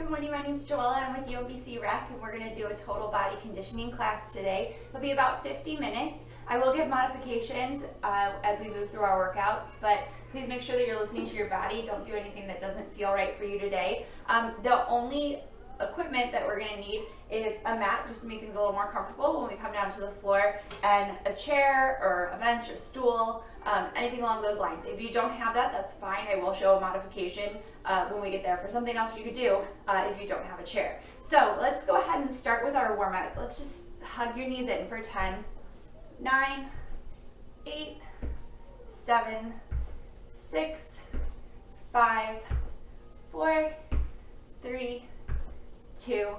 good morning. My name is Joella. I'm with TBC Rec, and we're going to do a total body conditioning class today. It'll be about 50 minutes. I will give modifications as we move through our workouts, but please make sure that you're listening to your body. Don't do anything that doesn't feel right for you today. The only equipment that we're going to need is a mat, just to make things a little more comfortable when we come down to the floor, and a chair or a bench or stool, anything along those lines. If you don't have that, that's fine. I will show a modification when we get there for something else you could do if you don't have a chair. So let's go ahead and start with our warm-up. Let's just hug your knees in for 10, 9, 8, 7, 6, 5, 4, 3, 2,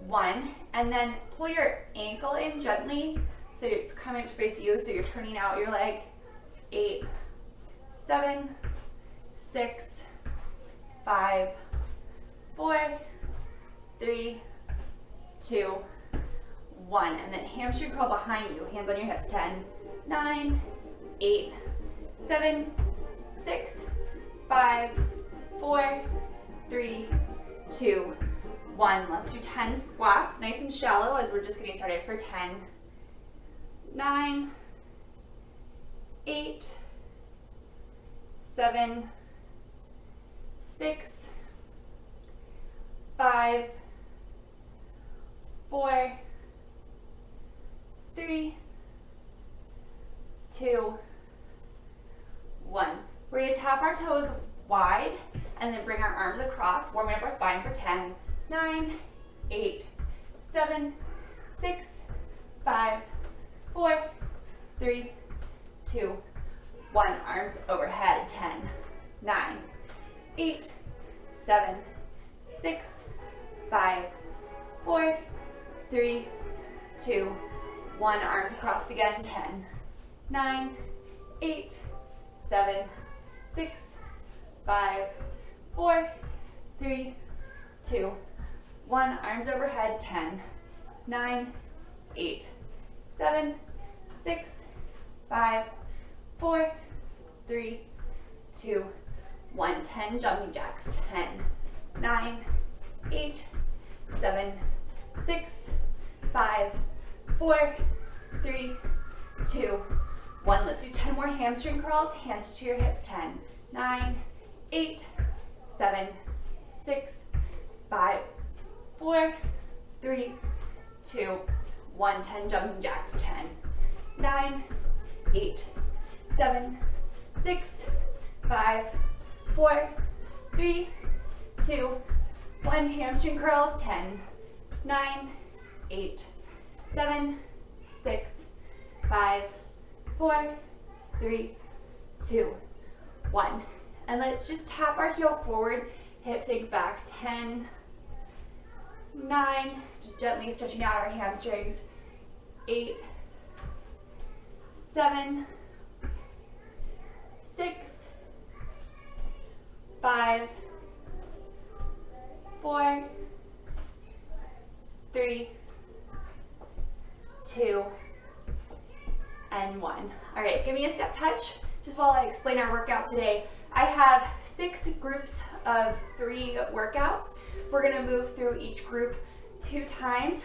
1, and then pull your ankle in gently so it's coming to face you, so you're turning out your leg. 8, 7, 6, 5, 4, 3, 2, 1, and then hamstring curl behind you, hands on your hips. 10, 9, 8, 7, 6, 5, 4, 3, 2, 1. Let's do 10 squats, nice and shallow as we're just getting started for 10, 9, 8, 7, 6, 5, 4, 3, 2, 1. We're going to tap our toes wide and then bring our arms across, warming up our spine for 10, 9, 8, 7, 6, 5, 4, 3, 2, 1. Arms overhead. 10, 9, 8, 7, 6, 5, 4, 3, 2, 1. Arms across again. 10, 9, 8, 7, 6, 5, 4, 3, 2, 1. Arms overhead. 10, 9, 8, 7, 6, 5, 4, 3, 2, 1. 10 jumping jacks. 10, 9, 8, 7, 6, 5, 4, 3, 2, 1. Let's do 10 more hamstring curls. Hands to your hips. 10, 9, 8, 7, 6, 5, 4, 3, 2, 1. 10 jumping jacks. 10, 9, 8, 7, 6, 5, 4, 3, 2, 1. Hamstring curls. 10, 9, 8, 7, 6, 5, 4, 3, 2, 1. And let's just tap our heel forward, hips sink back. 10, 9, just gently stretching out our hamstrings. 8, 7, 6, 5, 4, 3, 2, and 1. All right, give me a step touch just while I explain our workout today. I have 6 groups of 3 workouts. We're going to move through each group 2 times.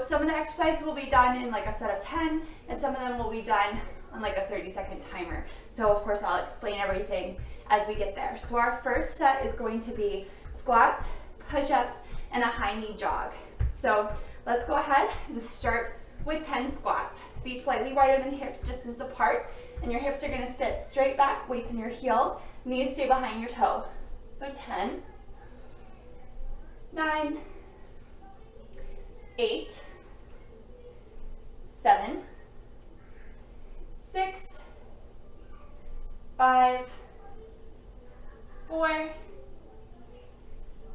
Some of the exercises will be done in like a set of 10, and some of them will be done on like a 30-second timer. So of course I'll explain everything as we get there. So our first set is going to be squats, push-ups, and a high knee jog. So let's go ahead and start with 10 squats. Feet slightly wider than hips, distance apart, and your hips are going to sit straight back, weights in your heels, knees stay behind your toe. So 10, 9, 8, 7, 6, 5, 4,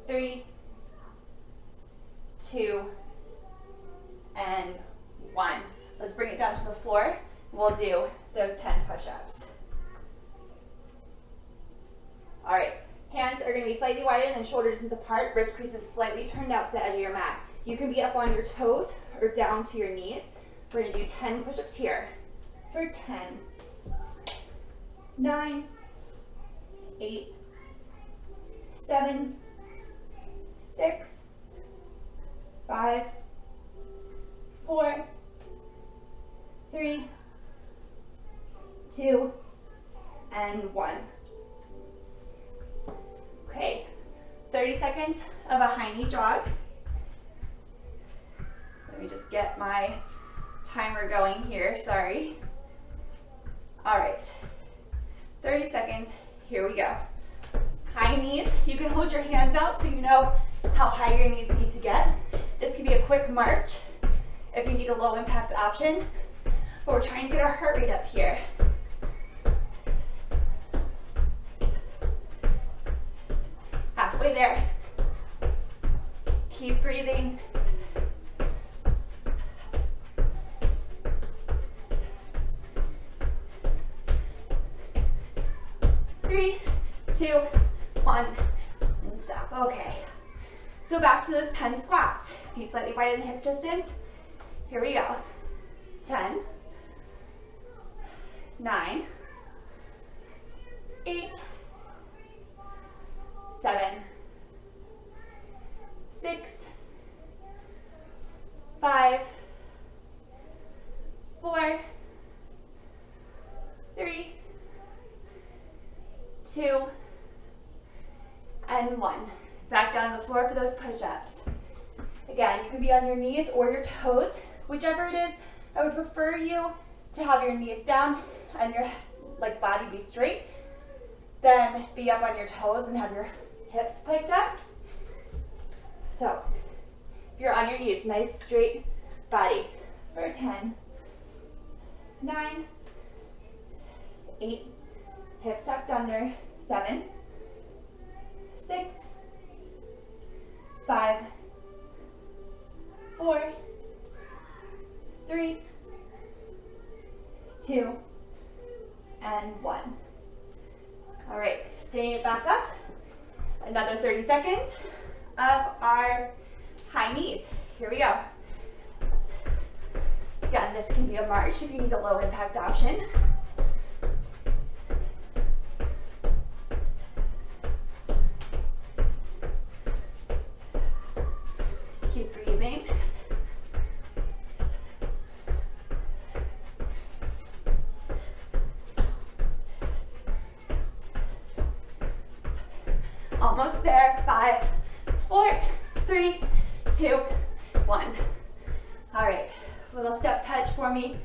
3, 2, and 1. Let's bring it down to the floor. We'll do those 10 push-ups. All right, hands are going to be slightly wider than shoulder distance apart, wrist creases slightly turned out to the edge of your mat. You can be up on your toes or down to your knees. We're going to do 10 push-ups here for 10, 9, 8, 7, 6, 5, 4, 3, 2, and 1. Okay, 30 seconds of a high knee jog. Let me just get my timer going here, sorry. All right, 30 seconds, here we go. High knees, you can hold your hands out so you know how high your knees need to get. This can be a quick march if you need a low impact option, but we're trying to get our heart rate up here. Halfway there. Keep breathing. Three, 2, 1, and stop. Okay. So back to those 10 squats. Feet slightly wider than hips distance. Here we go. 10, 9, 8, 7, 6, 5, 4, 3, 2, and 1. Back down on the floor for those push-ups. Again, you can be on your knees or your toes, whichever it is. I would prefer you to have your knees down and your body be straight, then be up on your toes and have your hips piped up. So, if you're on your knees, nice straight body for 10, 9, 8, hips tucked under, 7, 6, 5, 4, 3, 2, and 1. All right, staying it back up. Another 30 seconds of our high knees. Here we go. Again, this can be a march if you need a low impact option. Keep breathing. Almost there. 5, 4, 3, 2, 1. All right, little step touch for me.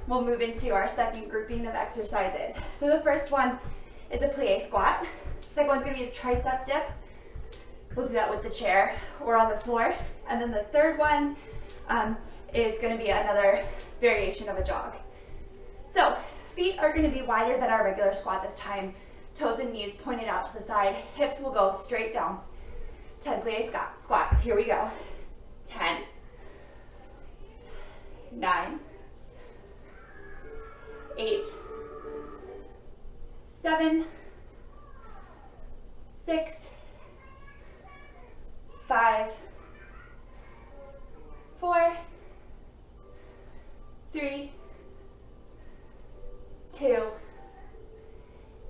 We'll move into our second grouping of exercises. So the first one is a plie squat. The second one's gonna be a tricep dip. We'll do that with the chair or on the floor. And then the third one is gonna be another variation of a jog. So feet are gonna be wider than our regular squat this time. Toes and knees pointed out to the side. Hips will go straight down. 10 plie squats. Here we go. 10, 9, 8, 7, 6, 5, 4, 3, 2,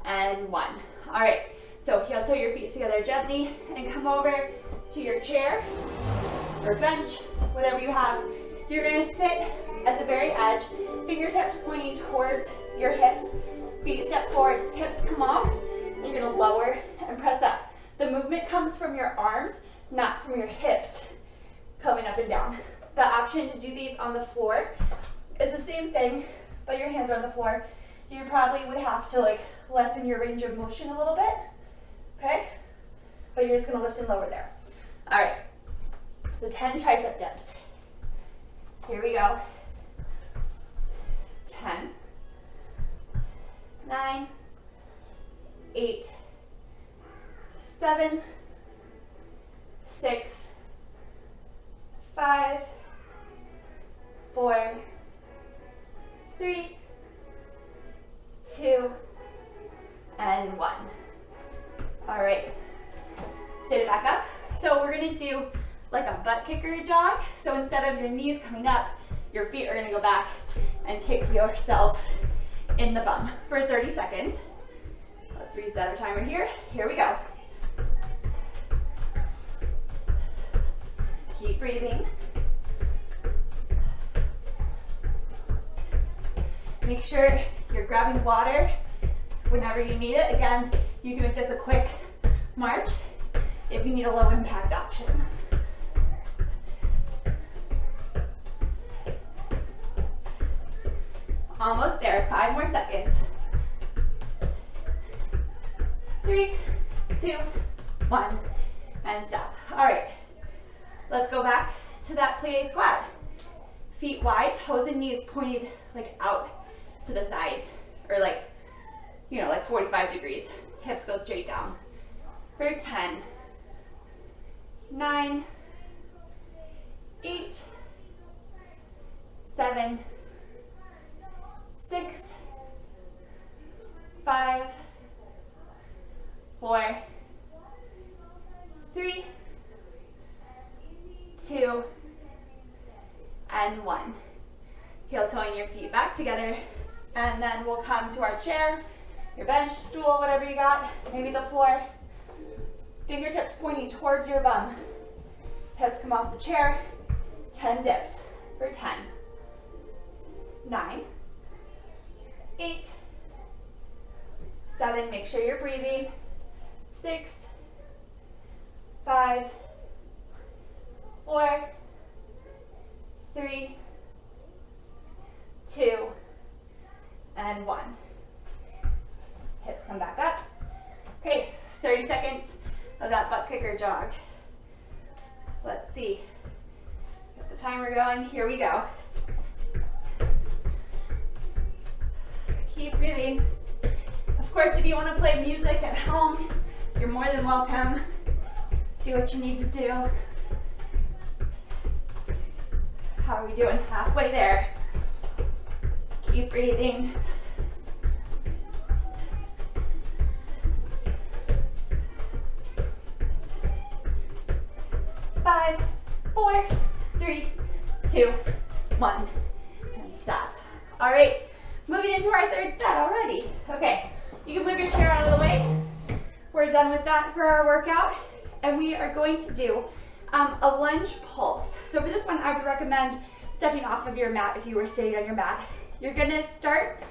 and 1. All right, so heel toe your feet together gently and come over to your chair or bench, whatever you have. You're gonna sit at the very edge, fingertips pointing towards your hips, feet step forward, hips come off, and you're gonna lower and press up. The movement comes from your arms, not from your hips coming up and down. The option to do these on the floor is the same thing, but your hands are on the floor. You probably would have to lessen your range of motion a little bit, okay? But you're just gonna lift and lower there. All right, so 10 tricep dips. Here we go. 10, 9, 8, 7, 6, 5, 4, 3, 2, and 1. All right, sit it back up. So we're gonna do like a butt kicker jog. So instead of your knees coming up, your feet are gonna go back and kick yourself in the bum for 30 seconds. Let's reset our timer here. Here we go. Keep breathing. Make sure you're grabbing water whenever you need it. Again, you can make this a quick march if you need a low impact option. Almost there, 5 more seconds. 3, 2, 1, and stop. All right, let's go back to that plie squat. Feet wide, toes and knees pointed like out to the sides, or like, you know, like 45 degrees. Hips go straight down. For 10, 9, 8, 7, 6, 5, 4, 3, 2, and 1. Heel toeing your feet back together, and then we'll come to our chair, your bench, stool, whatever you got, maybe the floor. Fingertips pointing towards your bum. Hips come off the chair. 10 dips for 10, 9, 8, 7, make sure you're breathing, 6, 5, 4, 3, 2, and 1. Hips come back up. Okay, 30 seconds of that butt kicker jog. Let's see. Get the timer going. Here we go. Keep breathing. Of course, if you want to play music at home, you're more than welcome. Do what you need to do. How are we doing? Halfway there. Keep breathing. 5, 4, 3, 2, 1, and stop. All right, moving into our third set already. Okay, you can move your chair out of the way. We're done with that for our workout, and we are going to do a lunge pulse. So for this one, I would recommend stepping off of your mat if you were sitting on your mat. You're gonna start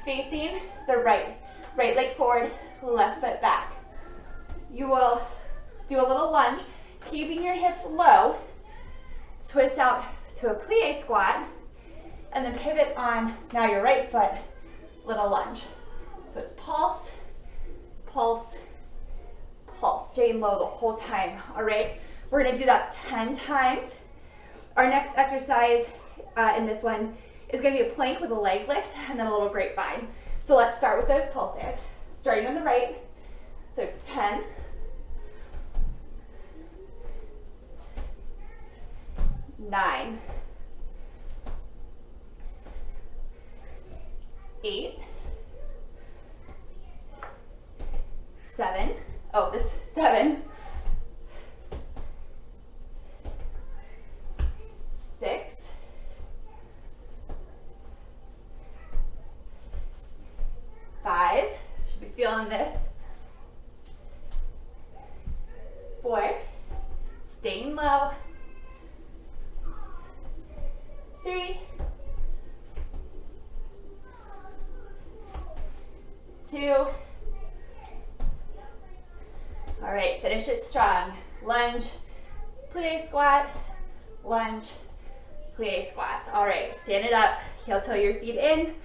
facing the right leg forward, left foot back. You will do a little lunge, keeping your hips low, twist out to a plie squat, and then pivot on now your right foot, little lunge. So it's pulse, pulse, pulse, staying low the whole time, all right? We're gonna do that 10 times. Our next exercise in this one is gonna be a plank with a leg lift and then a little grapevine. So let's start with those pulses. Starting on the right, so 10, 9, 8, 7, oh, this 7, 6, 5, should be feeling this, 4, staying low, 3, 2, all right, finish it strong. Lunge, plie squat, lunge, plie squat. All right, stand it up, heel toe your feet in,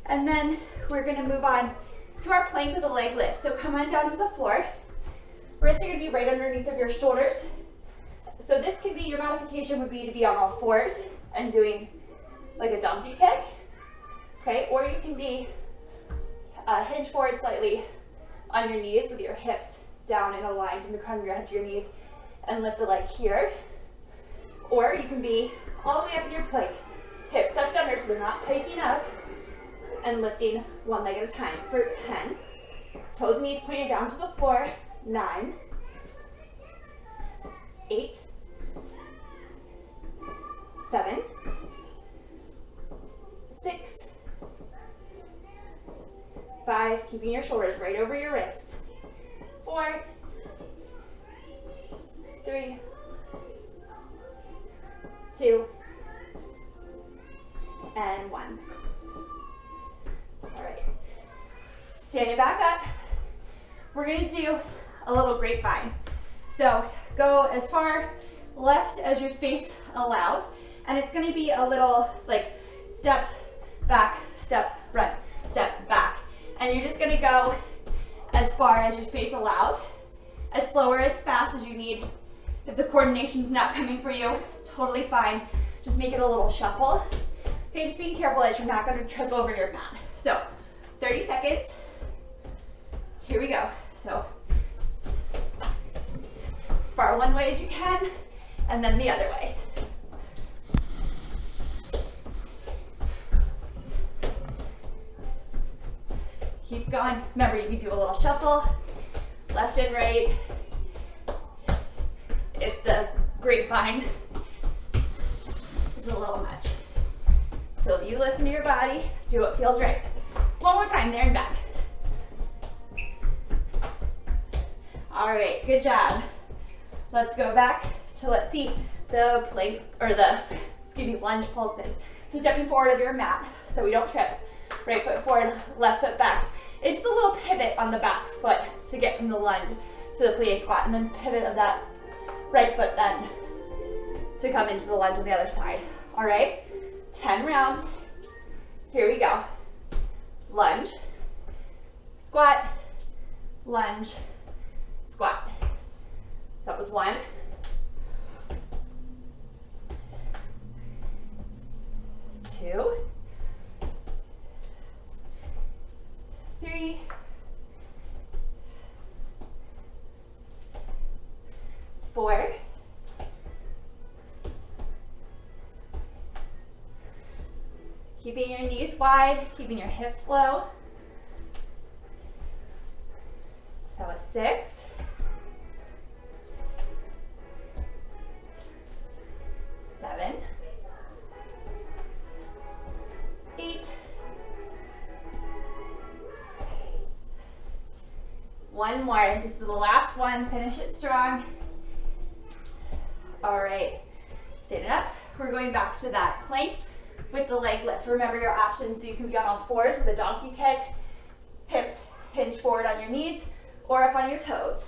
and then we're gonna move on to our plank with a leg lift. So come on down to the floor. Wrists are gonna be right underneath of your shoulders. So this could be, your modification would be to be on all fours and doing like a donkey kick, okay? Or you can be hinge forward slightly on your knees with your hips down in a line from the crown of your head to your knees and lift a leg here. Or you can be all the way up in your plank, hips tucked under so they're not piking up, and lifting one leg at a time for 10. Toes and knees pointing down to the floor, 9, 8, 7, 6, 5, keeping your shoulders right over your wrists, 4, 3, 2, and 1. All right. Standing back up, we're going to do a little grapevine. So go as far left as your space allows, and it's going to be a little like step back, step right, step back. And you're just going to go as far as your space allows, as slow or as fast as you need. If the coordination's not coming for you, totally fine. Just make it a little shuffle. Okay, just being careful that you're not going to trip over your mat. So 30 seconds. Here we go. So as far one way as you can, and then the other way. Keep going. Remember, you can do a little shuffle, left and right. If the grapevine is a little much. So you listen to your body, do what feels right. One more time, there and back. All right, good job. Let's go back to, let's see, the plank, or the, lunge pulses. So stepping forward of your mat so we don't trip. Right foot forward, left foot back. It's just a little pivot on the back foot to get from the lunge to the plie squat, and then pivot of that right foot then to come into the lunge on the other side. All right, 10 rounds. Here we go. Lunge, squat, lunge, squat. That was 1. 2, 3, 4, 'Keeping your knees wide, keeping your hips low. That was 6. 7, 8. 1 more. This is the last one. Finish it strong. All right. Stand up. We're going back to that plank with the leg lift. Remember your options, so you can be on all fours with a donkey kick, hips hinge forward on your knees, or up on your toes.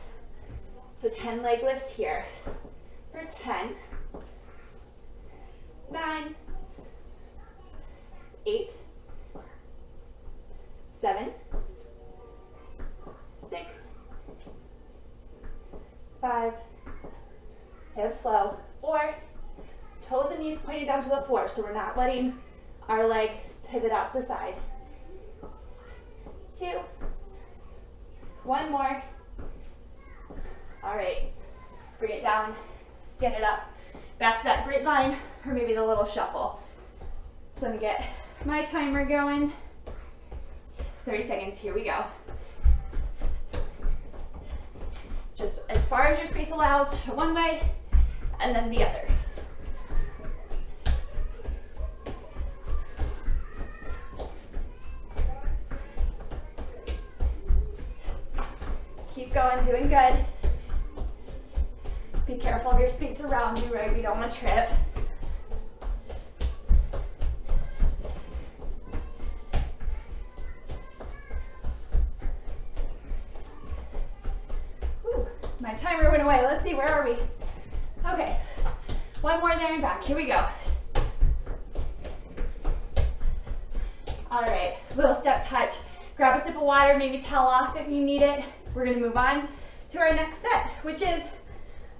So 10 leg lifts here for 10, 9, 8, 7, 6, 5, hips low, 4, toes and knees pointed down to the floor, so we're not letting our leg pivot out the side. 2, 1 more. All right, bring it down, stand it up, back to that grapevine, or maybe the little shuffle. So let me get my timer going. 30 seconds, here we go. Just as far as your space allows, one way, and then the other. Keep going, doing good. Be careful of your space around you, right? We don't want to trip. Whew, my timer went away. Let's see, where are we? Okay, 1 more there and back. Here we go. All right, little step touch. Grab a sip of water, maybe towel off if you need it. We're gonna move on to our next set, which is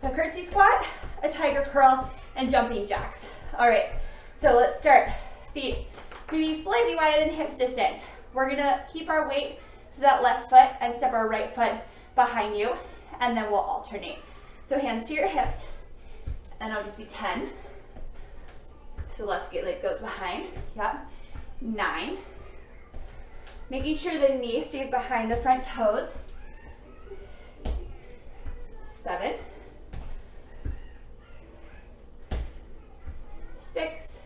a curtsy squat, a tiger curl, and jumping jacks. All right, so let's start. Feet maybe slightly wider than hips distance. We're gonna keep our weight to that left foot and step our right foot behind you, and then we'll alternate. So hands to your hips, and it'll just be 10. So left leg goes behind, yep. 9. Making sure the knee stays behind the front toes. 7, 6,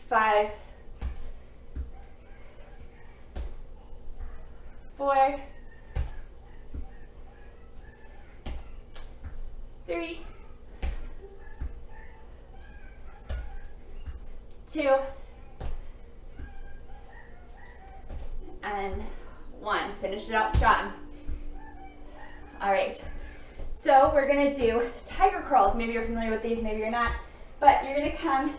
5, 4, 3, 2, and 1. Finish it out strong. All right, so we're gonna do tiger crawls. Maybe you're familiar with these, maybe you're not, but you're gonna come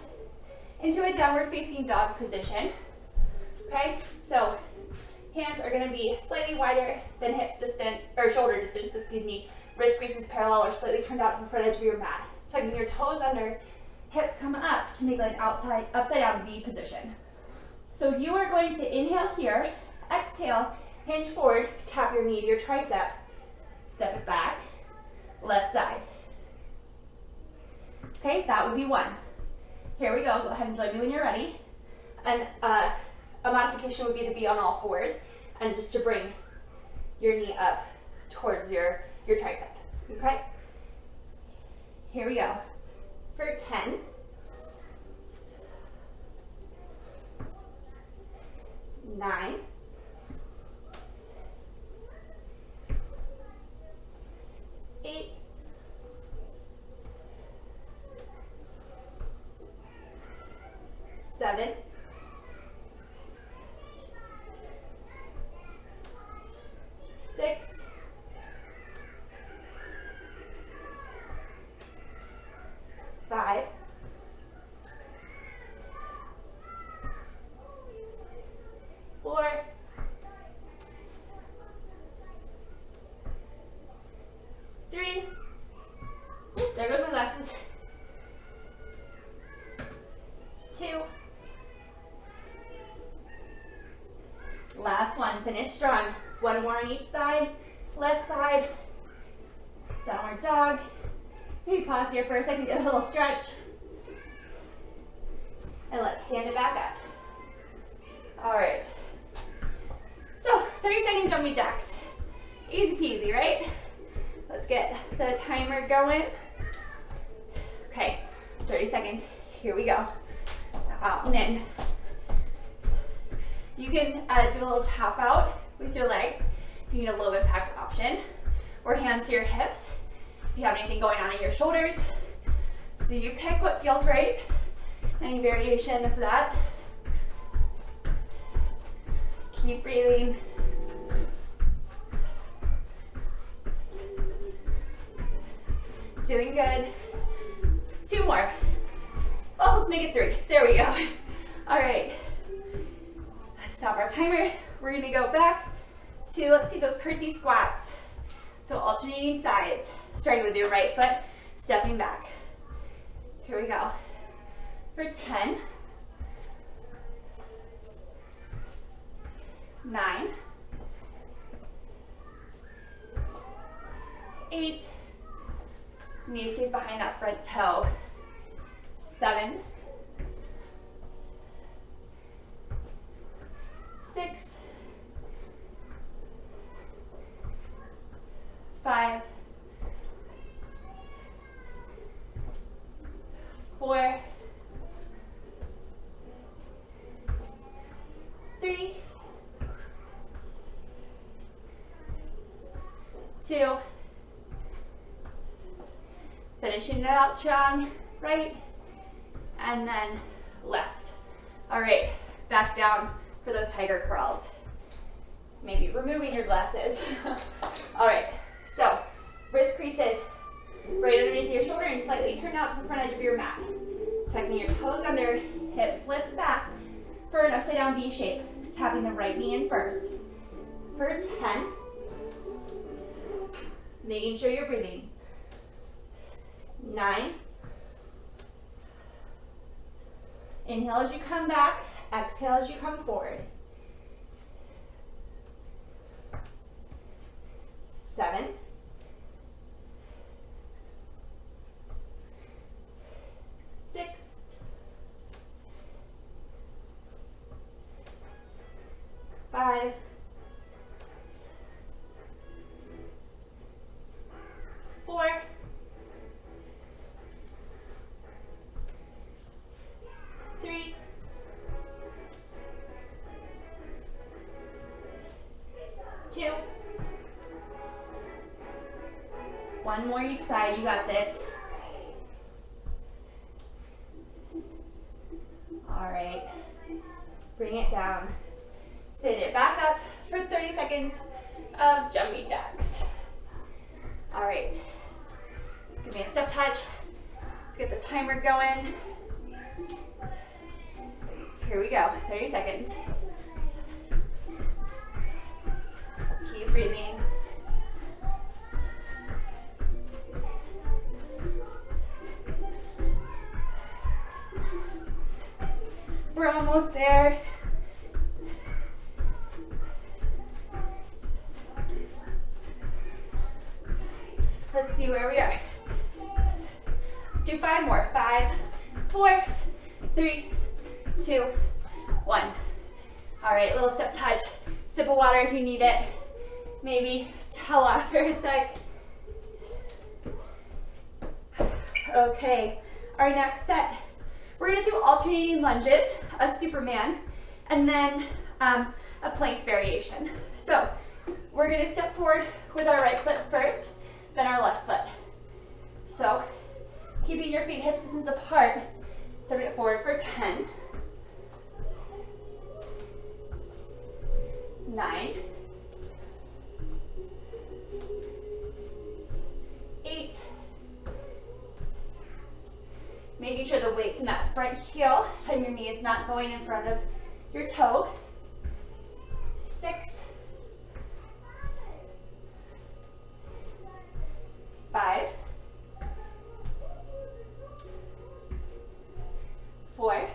into a downward facing dog position, okay? So hands are gonna be slightly wider than hips distance, or shoulder distance, excuse me. Wrist creases parallel or slightly turned out to the front edge of your mat. Tucking your toes under, hips come up to make an upside down V position. So you are going to inhale here, exhale, hinge forward, tap your knee to your tricep, step it back, left side. Okay, that would be 1. Here we go. Go ahead and join me when you're ready. And a modification would be to be on all fours and just to bring your knee up towards your tricep. Okay? Here we go. For 10. 9. 8. 7. 6. 5. 4. 3. There goes my glasses. 2. Last one. Finish strong. 1 more on each side. Left side. Downward dog. Maybe pause here for a second, get a little stretch. And let's stand it back up. All right. So 30-second jumping jacks. Easy peasy, right? Let's get the timer going. Okay, 30 seconds. Here we go. Out and in. You can do a little tap out with your legs if you need a low impact option, or hands to your hips if you have anything going on in your shoulders. So you pick what feels right, any variation of that. Keep breathing. Doing good. 2 more. Well, let's make it 3. There we go. All right. Let's stop our timer. We're gonna go back to, let's see, those curtsy squats. So alternating sides, starting with your right foot, stepping back. Here we go. For 10, 9, 8, knee stays behind that front toe, 7, 6, 5, 4, 3, 2, finishing it out strong, right, and then left. All right, back down for those tiger crawls. Maybe removing your glasses. All right, so wrist creases right underneath your shoulder and slightly turn out to the front edge of your mat. Tucking your toes under, hips lift back for an upside down V shape. Tapping the right knee in first. For 10, making sure you're breathing. 9, inhale as you come back, exhale as you come forward. 7, 6, 5, 4, 3, 2, One more each side, you got this. All right, bring it down. Sit it back up for 30 seconds of jumping jacks. All right, give me a step touch. Let's get the timer going. Here we go, 30 seconds. Keep breathing. We're almost there. Let's see where we are. Let's do 5 more. 5, 4, 3, 2, 1. All right, little step touch. Sip of water if you need it. Maybe towel off for a sec. Okay, our next set. We're gonna do alternating lunges, a Superman, and then a plank variation. So we're gonna step forward with our right foot first, then our left foot. So keeping your feet hip distance apart, step it forward for 10, 9, 8, making sure the weight's in that front heel and your knee is not going in front of your toe. 6, 5, 4,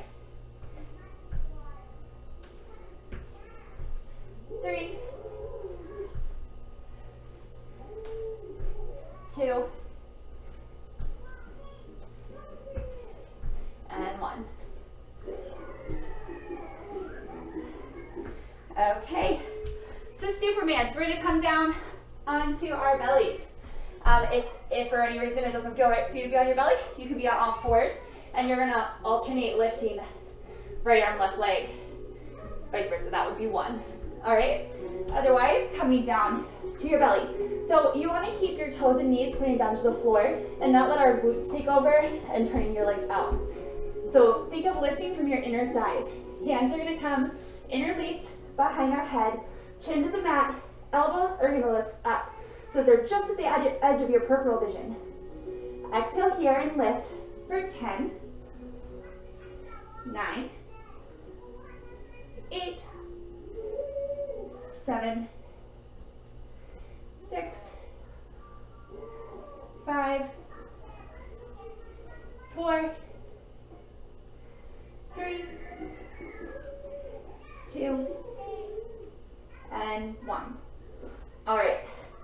3, 2, and 1. Okay, so Superman, so we're gonna come down onto our bellies. If for any reason it doesn't feel right for you to be on your belly, you can be on all fours, and you're gonna alternate lifting right arm, left leg, vice versa. That would be 1. All right, otherwise coming down to your belly. So you wanna keep your toes and knees pointing down to the floor and not let our glutes take over and turning your legs out. So think of lifting from your inner thighs. Hands are gonna come interlaced behind our head, chin to the mat, elbows are gonna lift up so they're just at the edge of your peripheral vision. Exhale here and lift for 10, 9, 8, 7, 6, 5, 4, 3, 2, and 1. All right,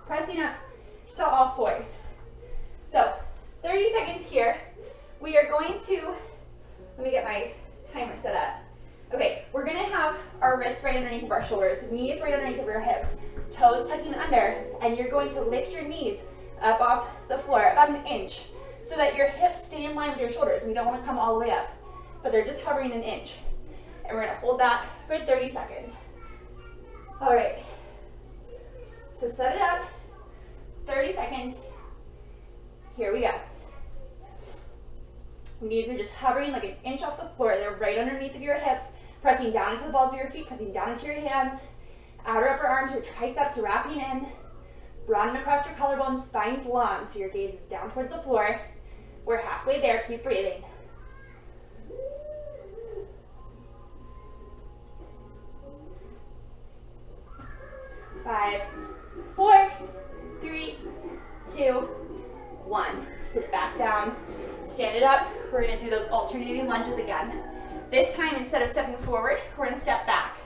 pressing up to all fours. So 30 seconds here. We are going to, let me get my timer set up. Okay, we're gonna have our wrists right underneath of our shoulders, knees right underneath of your hips, toes tucking under, and you're going to lift your knees up off the floor about an inch so that your hips stay in line with your shoulders. We don't wanna come all the way up, but they're just hovering an inch. And we're gonna hold that for 30 seconds. All right, so set it up, 30 seconds. Here we go. Knees are just hovering like an inch off the floor. They're right underneath of your hips, pressing down into the balls of your feet, pressing down into your hands. Outer upper arms, your triceps wrapping in. Broaden across your collarbones, spine's long, so your gaze is down towards the floor. We're halfway there, keep breathing. Five, 4, 3, 2, 1. Sit it back down, stand it up. We're gonna do those alternating lunges again. This time, instead of stepping forward, we're gonna step back.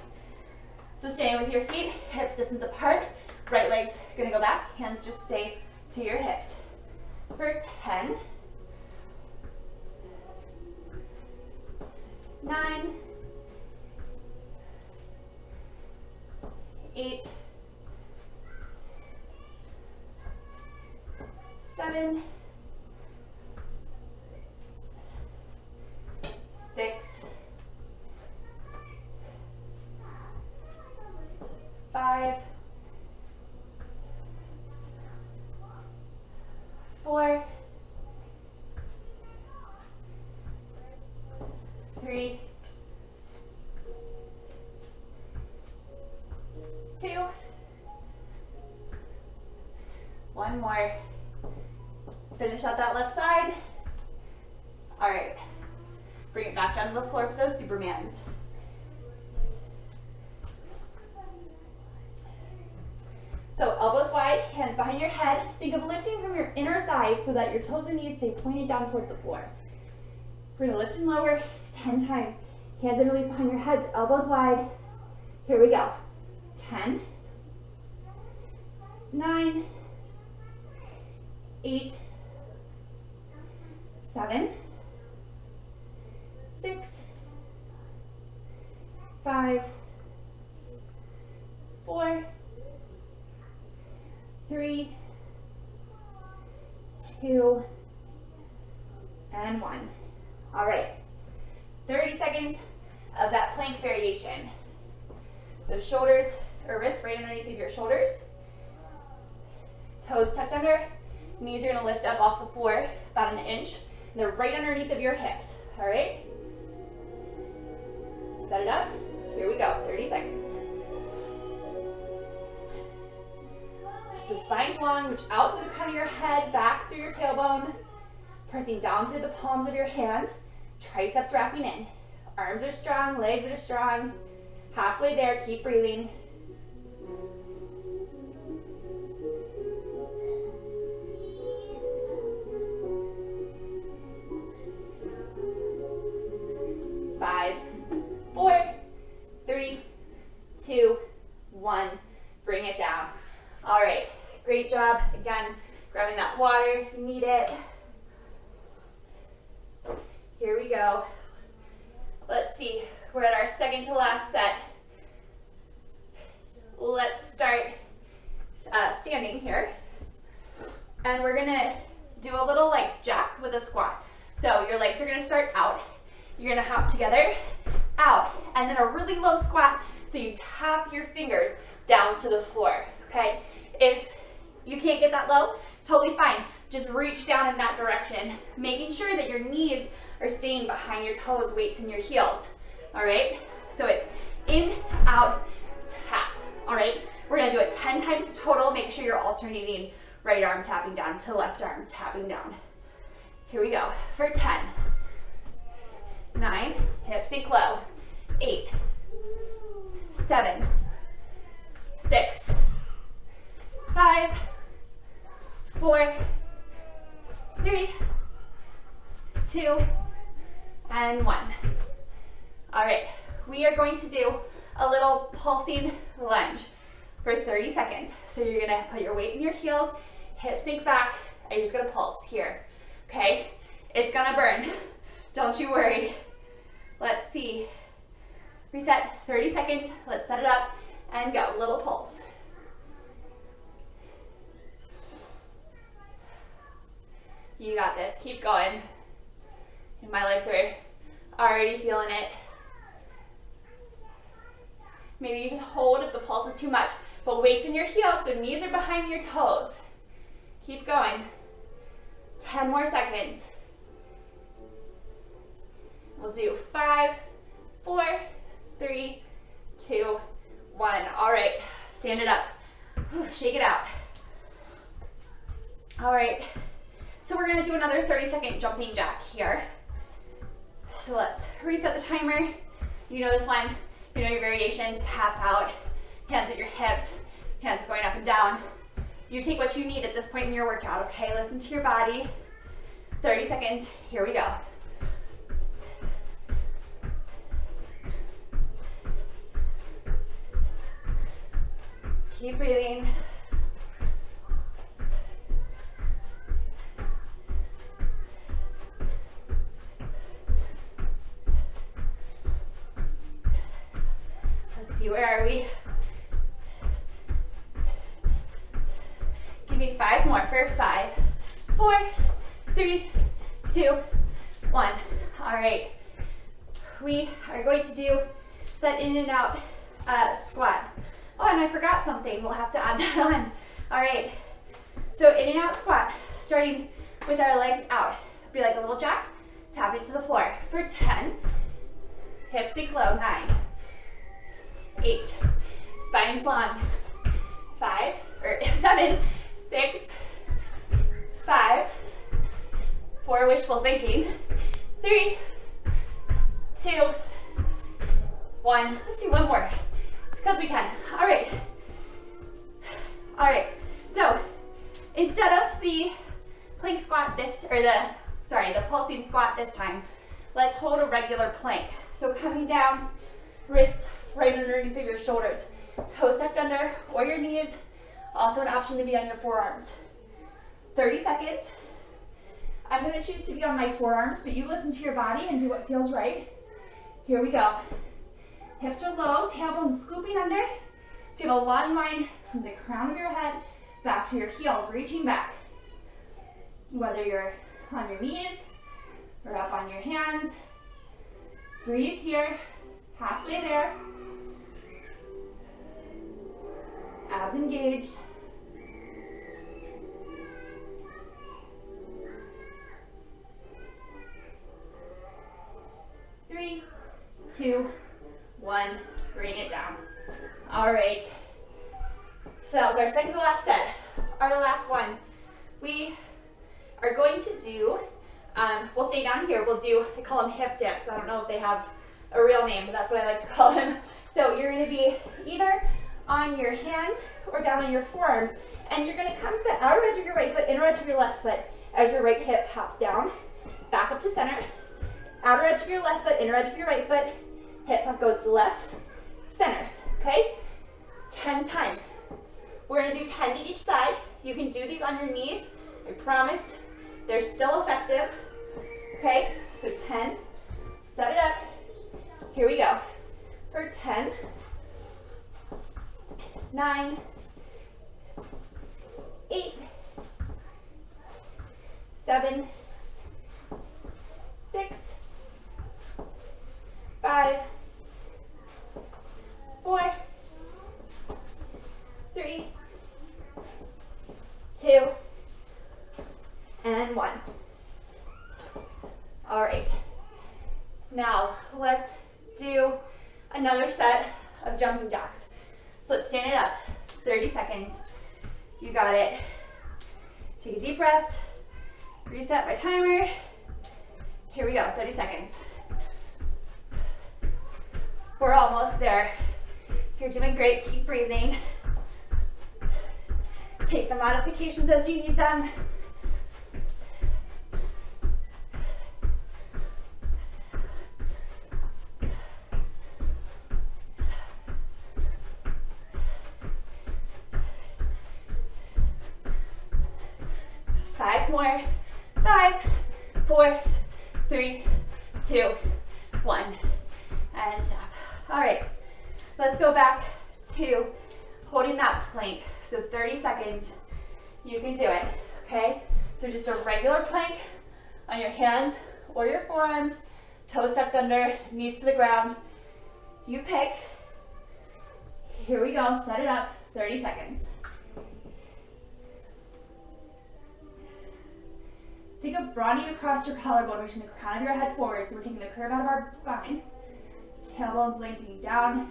So staying with your feet, hips distance apart, right leg's gonna go back, hands just stay to your hips. For 10, 9, 8, 7, 6, 5, 4, 3, 2, 1 more. Finish out that left side. All right, bring it back down to the floor for those Supermans. So elbows wide, hands behind your head. Think of lifting from your inner thighs so that your toes and knees stay pointed down towards the floor. We're gonna lift and lower 10 times. Hands and release behind your heads, elbows wide. Here we go. 10, 9, 8, 7, 6, 5, 4, 3, 2, and 1. All right, 30 seconds of that plank variation. So shoulders or wrists right underneath of your shoulders. Toes tucked under. Knees are gonna lift up off the floor about an inch. And they're right underneath of your hips, all right? Set it up. Here we go, 30 seconds. So spine's long, reach out through the crown of your head, back through your tailbone, pressing down through the palms of your hands, triceps wrapping in. Arms are strong, legs are strong. Halfway there, keep breathing. Five, 4, 3, 2, 1. Bring it down. All right, great job. Again, grabbing that water if you need it. Here we go. Let's see, we're at our second to last set. Let's start standing here. And we're gonna do a little like jack with a squat. So your legs are gonna start out. You're gonna hop together, out, and then a really low squat. So you tap your fingers down to the floor, okay? If you can't get that low, totally fine. Just reach down in that direction, making sure that your knees are staying behind your toes, weights in your heels, all right? So it's in, out, tap, all right? We're gonna do it 10 times total. Make sure you're alternating right arm tapping down to left arm tapping down. Here we go for 10, 9, hip sink low, 8, 7, 6, 5, 4, 3, 2, and 1. All right, we are going to do a little pulsing lunge for 30 seconds. So you're gonna put your weight in your heels, hips sink back, and you're just gonna pulse here, okay? It's gonna burn, don't you worry. Let's see. Reset, 30 seconds, let's set it up and go, little pulse. You got this, keep going. And my legs are already feeling it. Maybe you just hold if the pulse is too much, but weights in your heels, so knees are behind your toes. Keep going. 10 more seconds. We'll do 5, 4, 3, 2, 1. All right, stand it up. Shake it out. All right, so we're gonna do another 30-second jumping jack here. So let's reset the timer. You know this one, you know your variations, tap out, hands at your hips, hands going up and down. You take what you need at this point in your workout, okay? Listen to your body. 30 seconds, here we go. Keep breathing. Let's see, where are we? Give me 5 more for 5, 4, 3, 2, 1. All right, we are going to do that in and out squat. Oh, and I forgot something. We'll have to add that on. All right, So in and out squat, starting with our legs out. Be like a little jack, tap it to the floor for 10. Hips sink low, 9, 8, spine's long, 5, or 7, 6, 5, 4, wishful thinking, 3, 2, 1. Let's do one more, because we can. All right. All right, so instead of the plank squat the pulsing squat this time, let's hold a regular plank. So coming down, wrists right underneath of your shoulders, toes tucked under or your knees, also an option to be on your forearms. 30 seconds. I'm gonna choose to be on my forearms, but you listen to your body and do what feels right. Here we go. Hips are low, tailbones scooping under. So you have a long line from the crown of your head back to your heels, reaching back. Whether you're on your knees or up on your hands. Breathe here, halfway there. Abs engaged. Three, 2, 1, bring it down. All right, so that was our second to last set. Our last one, we are going to do, we'll stay down here, we'll do, I call them hip dips. I don't know if they have a real name, but that's what I like to call them. So you're gonna be either on your hands or down on your forearms, and you're gonna come to the outer edge of your right foot, inner edge of your left foot, as your right hip hops down, back up to center. Outer edge of your left foot, inner edge of your right foot, hip goes to the left, center, okay? 10 times. We're gonna do 10 to each side. You can do these on your knees. I promise they're still effective, okay? So 10, set it up. Here we go. For 10, 9, 8, 7, 6, 5, 4, 3, 2, and 1. All right. Now let's do another set of jumping jacks. So let's stand it up. 30 seconds. You got it. Take a deep breath. Reset my timer. Here we go. 30 seconds. We're almost there. You're doing great. Keep breathing. Take the modifications as you need them. Five more. 5, 4, 3, 2, 1. And stop. All right. Let's go back to holding that plank. So 30 seconds. You can do it. Okay? So just a regular plank on your hands or your forearms, toes tucked under, knees to the ground. You pick. Here we go. Set it up. 30 seconds. Think of broadening across your collarbone, reaching the crown of your head forward. So we're taking the curve out of our spine. Tailbones lengthening down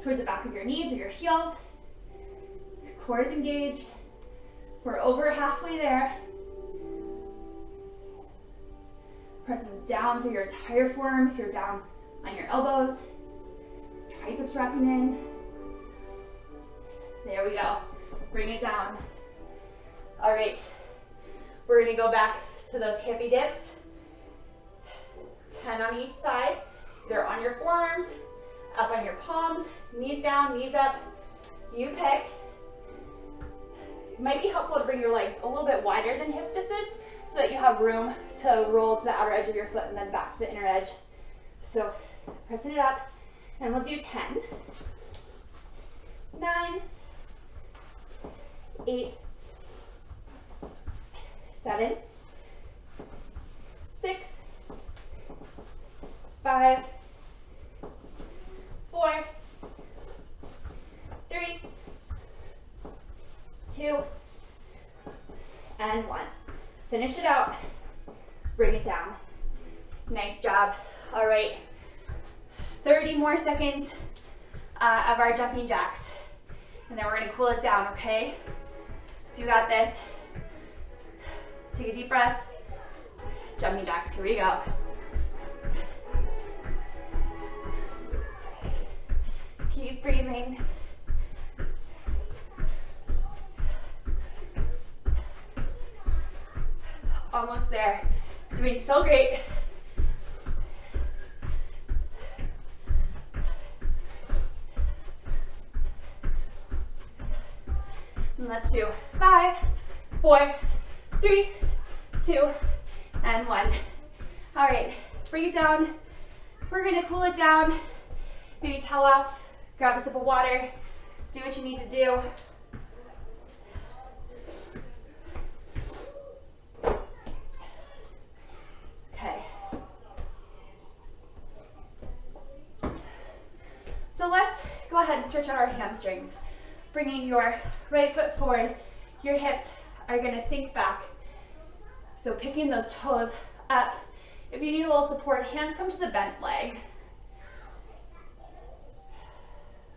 towards the back of your knees or your heels. Core is engaged. We're over halfway there. Pressing down through your entire forearm if you're down on your elbows. Triceps wrapping in. There we go. Bring it down. All right. We're gonna go back to those hippie dips. 10 on each side. They're on your forearms, up on your palms, knees down, knees up. You pick. It might be helpful to bring your legs a little bit wider than hips distance so that you have room to roll to the outer edge of your foot and then back to the inner edge. So pressing it up, and we'll do 10, 9, 8, 7, 6, 5, 4, 3, 2, and 1. Finish it out. Bring it down. Nice job. All right, 30 more seconds of our jumping jacks. And then we're gonna cool it down, okay? So you got this. Take a deep breath. Jumping jacks, here we go. Keep breathing. Almost there. Doing so great. And let's do 5, 4, 3, 2, and 1. All right, bring it down. We're gonna cool it down. Maybe towel off, grab a sip of water, do what you need to do. Okay. So let's go ahead and stretch out our hamstrings. Bringing your right foot forward, your hips are gonna sink back. So picking those toes up. If you need a little support, hands come to the bent leg.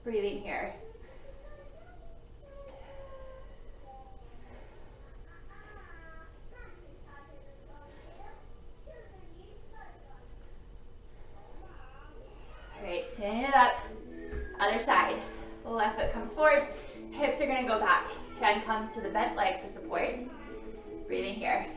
Breathing here. All right, standing it up. Other side. The left foot comes forward. Hips are gonna go back. Hand comes to the bent leg for support. Breathing here.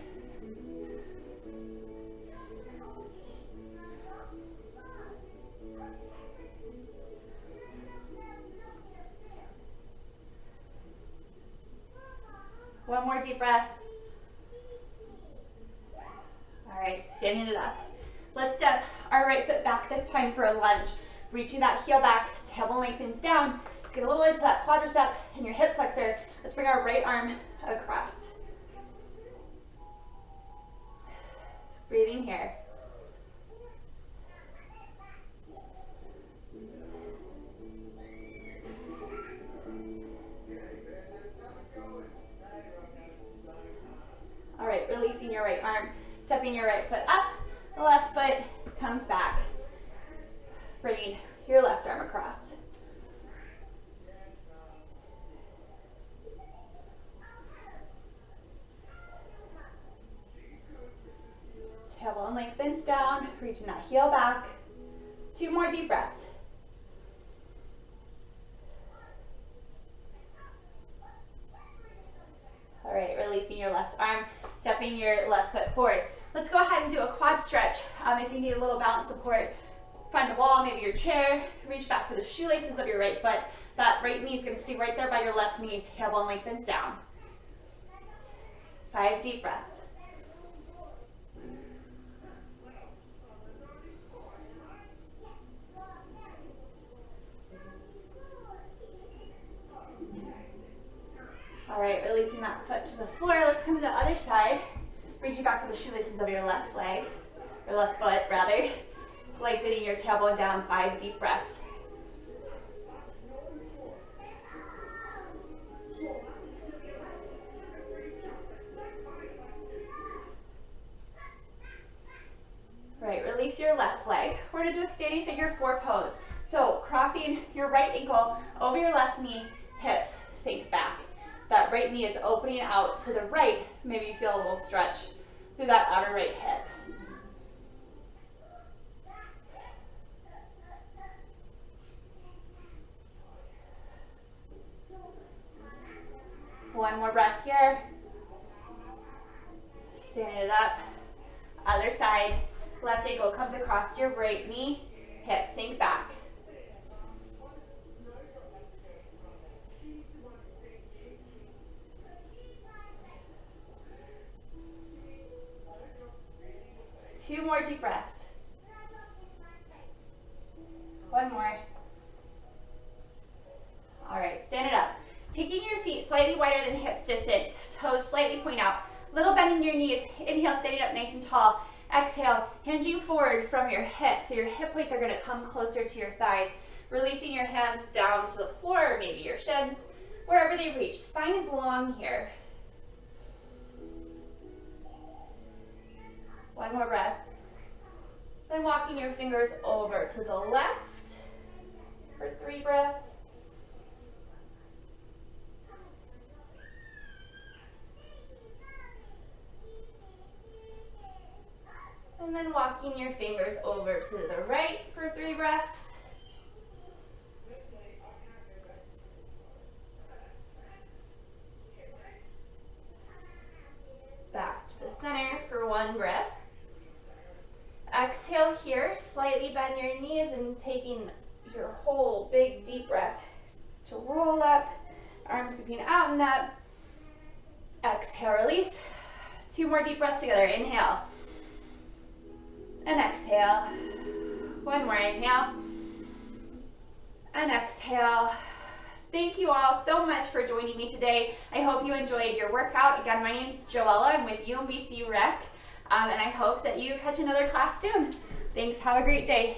One more deep breath. All right, standing it up. Let's step our right foot back this time for a lunge. Reaching that heel back, tailbone lengthens down. Let's get a little into that quadricep and your hip flexor. Let's bring our right arm across. Breathing here. All right, releasing your right arm, stepping your right foot up, the left foot comes back. Bringing your left arm across. Tailbone lengthens down, reaching that heel back. 2 more deep breaths. All right, releasing your left arm, stepping your left foot forward. Let's go ahead and do a quad stretch. If you need a little balance support, find a wall, maybe your chair, reach back for the shoelaces of your right foot. That right knee is gonna stay right there by your left knee, tailbone lengthens down. 5 deep breaths. All right, releasing that foot to the floor. Let's come to the other side. Reaching back for the shoelaces of your left leg, or left foot rather. Lengthening your tailbone down, 5 deep breaths. All right, release your left leg. We're gonna do a standing figure 4 pose. So crossing your right ankle over your left knee, hips sink back. That right knee is opening out to the right. Maybe you feel a little stretch through that outer right hip. One more breath here. Standing it up. Other side. Left ankle comes across your right knee. Hips sink back. Two more deep breaths. One more. All right, stand it up. Taking your feet slightly wider than hips distance, toes slightly point out. Little bend in your knees. Inhale, standing up nice and tall. Exhale, hinging forward from your hips. So your hip points are going to come closer to your thighs. Releasing your hands down to the floor, or maybe your shins, wherever they reach. Spine is long here. One more breath. Then walking your fingers over to the left for 3 breaths. And then walking your fingers over to the right for 3 breaths. Back to the center for 1 breath. Exhale here, slightly bend your knees and taking your whole big deep breath to roll up, arms sweeping out and up. Exhale, release. 2 more deep breaths together. Inhale and exhale. 1 more inhale and exhale. Thank you all so much for joining me today. I hope you enjoyed your workout. Again, my name is Joella. I'm with UMBC Rec, and I hope that you catch another class soon. Thanks. Have a great day.